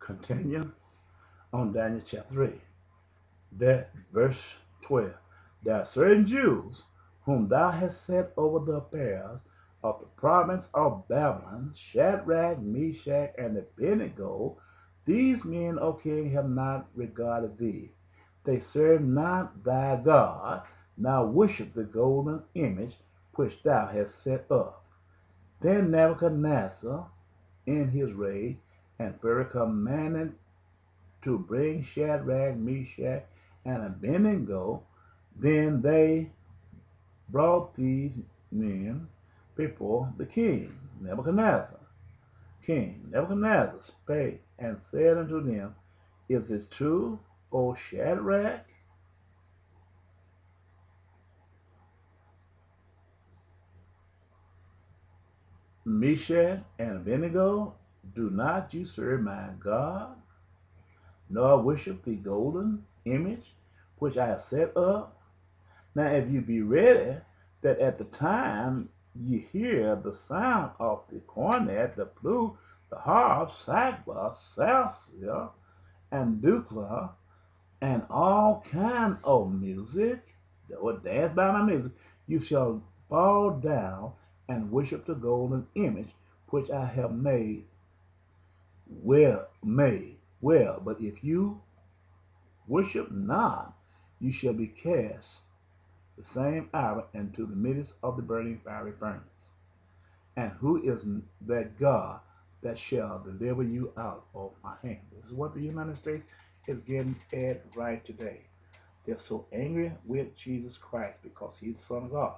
Continue on Daniel chapter 3. That verse 12. There are certain Jews whom thou hast set over the affairs of the province of Babylon, Shadrach, Meshach, and Abednego. These men, O king, have not regarded thee. They serve not thy God, nor worship the golden image which thou hast set up. Then Nebuchadnezzar, in his rage and fury, commanded to bring Shadrach, Meshach, and Abednego. Then they brought these men before the king Nebuchadnezzar. King Nebuchadnezzar spake and said unto them, Is it true, O Shadrach, Meshach, and Abednego? Do not you serve my God, nor worship the golden image which I have set up? Now, if you be ready, that at the time ye hear the sound of the cornet, the flute, the harp, sackbut, salsa, and dukla, and all kind of music, that would dance by my music, you shall fall down and worship the golden image which I have made. Well, but if you worship not, you shall be cast the same hour into the midst of the burning fiery furnace. And who is that God that shall deliver you out of my hand? This is what the United States is getting at right today. They're so angry with Jesus Christ because he's the Son of God.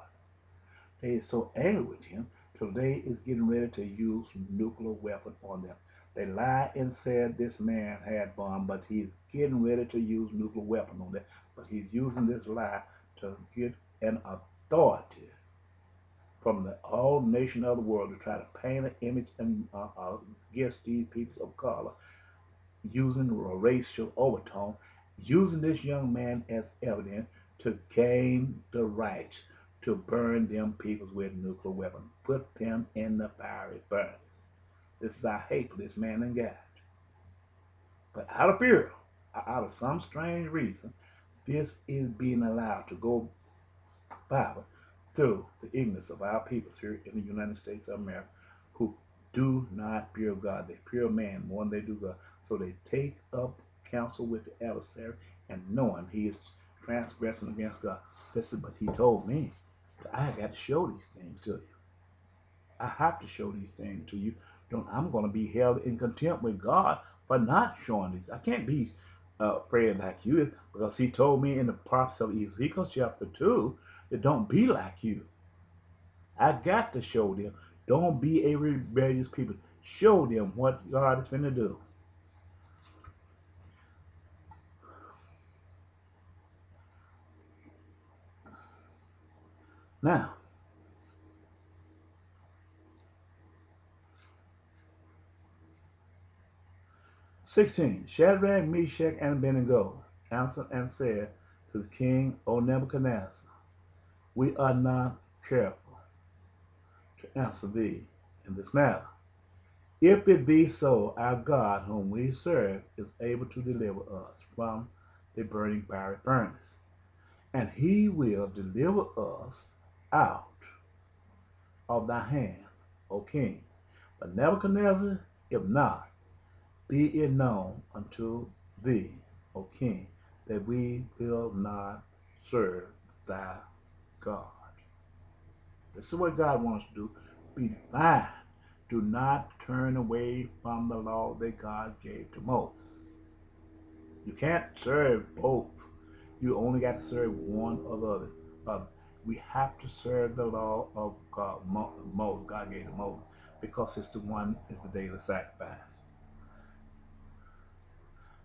They are so angry with him, today is getting ready to use nuclear weapon on them. They lied and said this man had bomb, but he's getting ready to use nuclear weapon on them. But he's using this lie to get an authority from the whole nation of the world to try to paint an image against these people of color, using a racial overtone, using this young man as evidence to gain the right to burn them peoples with nuclear weapons, put them in the fiery furnace. This is our hate for this man and God. But out of fear, out of some strange reason, this is being allowed to go by through the ignorance of our peoples here in the United States of America who do not fear God. They fear man more than they do God. So they take up counsel with the adversary and knowing he is transgressing against God. Listen, but he told me that I got to show these things to you. I have to show these things to you. I'm going to be held in contempt with God for not showing these. I can't be afraid like you because he told me in the prophets of Ezekiel chapter 2 that don't be like you. I got to show them. Don't be a rebellious people. Show them what God is going to do. Now, 16. Shadrach, Meshach, and Abednego answered and said to the king, O Nebuchadnezzar, we are not careful to answer thee in this matter. If it be so, our God whom we serve is able to deliver us from the burning fiery furnace, and he will deliver us out of thy hand, O king. But Nebuchadnezzar, if not, be it known unto thee, O king, that we will not serve thy God. This is what God wants to do. Be divine. Do not turn away from the law that God gave to Moses. You can't serve both. You only got to serve one or the other. We have to serve the law of God, Moses, God gave to Moses, because it's the one is the daily sacrifice.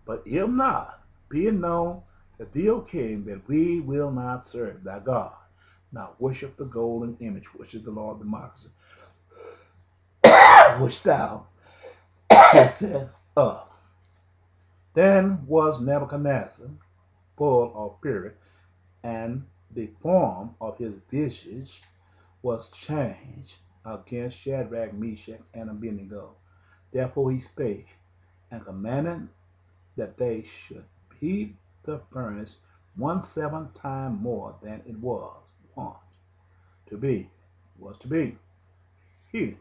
But if not, be it known that thee, O king, that we will not serve thy God, now worship the golden image, which is the law of democracy, which thou hast set up. Then was Nebuchadnezzar full of fury, and the form of his visage was changed against Shadrach, Meshach, and Abednego. Therefore he spake and commanded that they should heat the furnace 1/7 time more than it was wont to be, was to be heated.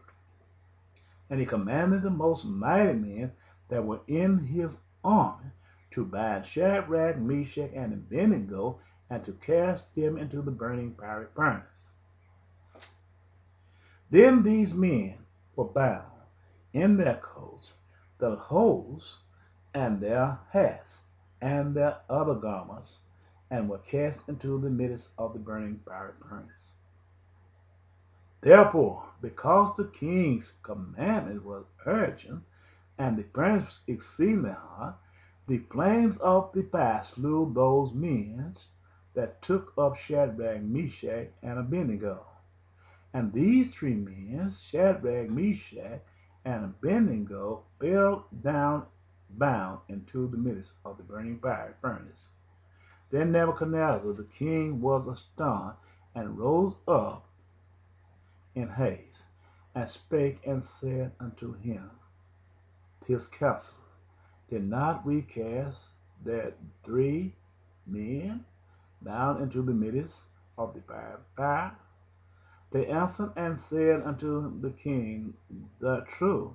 And he commanded the most mighty men that were in his army to bind Shadrach, Meshach, and Abednego, and to cast them into the burning fiery furnace. Then these men were bound in their coats, their hose, and their hats, and their other garments, and were cast into the midst of the burning fiery furnace. Therefore, because the king's commandment was urgent, and the furnace was exceedingly hot, the flames of the fire slew those men that took up Shadrach, Meshach, and Abednego. And these 3 men, Shadrach, Meshach, and Abednego, fell down bound into the midst of the burning fire furnace. Then Nebuchadnezzar the king was astonished, and rose up in haste, and spake and said unto his counselors, Did not we cast that 3 men down into the midst of the fire? They answered and said unto the king, The truth.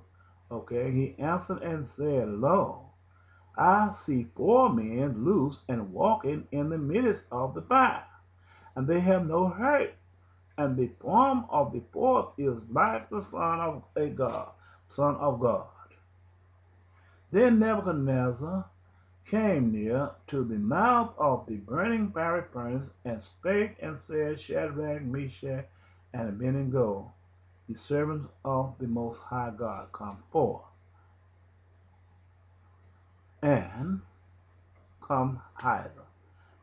Okay, he answered and said, Lo, I see 4 men loose and walking in the midst of the fire, and they have no hurt. And the form of the 4th is like the Son of God. Then Nebuchadnezzar came near to the mouth of the burning fiery furnace, and spake and said, Shadrach, Meshach, and Abednego, the servants of the Most High God, come forth, and come hither.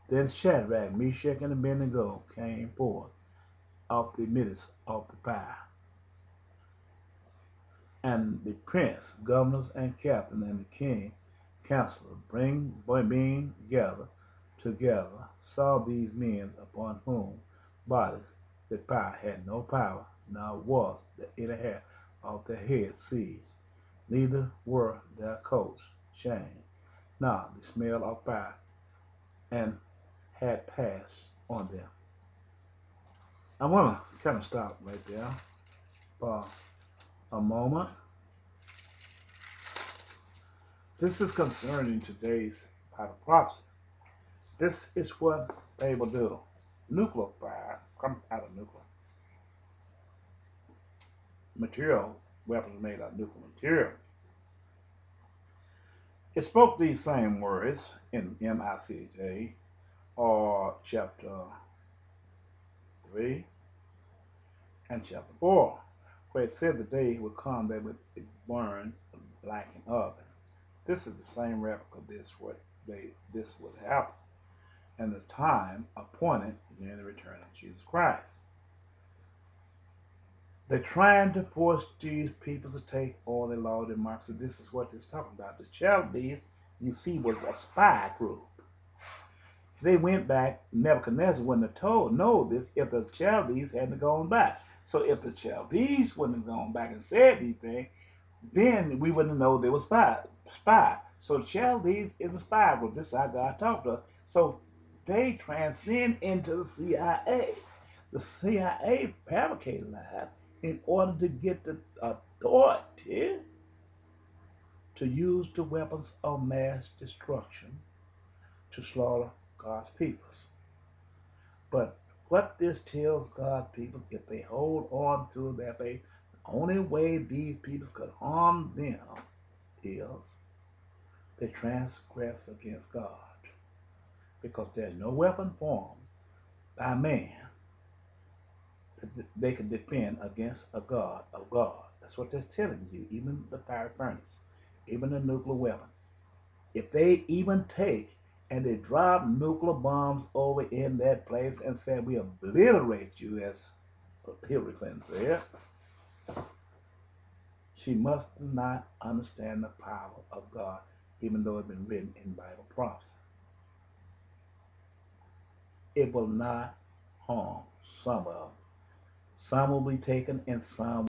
Then Shadrach, Meshach, and Abednego came forth of the midst of the fire. And the prince, governors, and captain, and the king, counselor, being gathered together, saw these men upon whom bodies the fire had no power, nor was the inner hair of their heads seized, neither were their coats changed, nor the smell of fire and had passed on them. I want to kind of stop right there for a moment. This is concerning today's Bible prophecy. This is what they will do. Nuclear fire comes out of nuclear material, weapons made out of nuclear material. It spoke these same words in MICJ, or chapter 3 and chapter 4, where it said the day would come that would burn like an oven. This is the same replica. This would happen, and the time appointed during the return of Jesus Christ. They're trying to force these people to take all the law and marks. So this is what it's talking about. The Chaldees, you see, was a spy group. They went back. Nebuchadnezzar wouldn't have know this if the Chaldees hadn't gone back. So if the Chaldees wouldn't have gone back and said anything, then we wouldn't know they were spy. So the Chaldees is a spy group. This is how God talked to us. So they transcend into the CIA. The CIA fabricated lies in order to get the authority to use the weapons of mass destruction to slaughter God's peoples. But what this tells God's people, if they hold on to their faith, the only way these people could harm them is they transgress against God, because there's no weapon formed by man that they can defend against a God of God. That's what they're telling you. Even the fire furnace, even the nuclear weapon. If they even take and they drop nuclear bombs over in that place and say, we obliterate you, as Hillary Clinton said, she must not understand the power of God, even though it's been written in Bible prophecy. It will not harm some of them. Some will be taken and some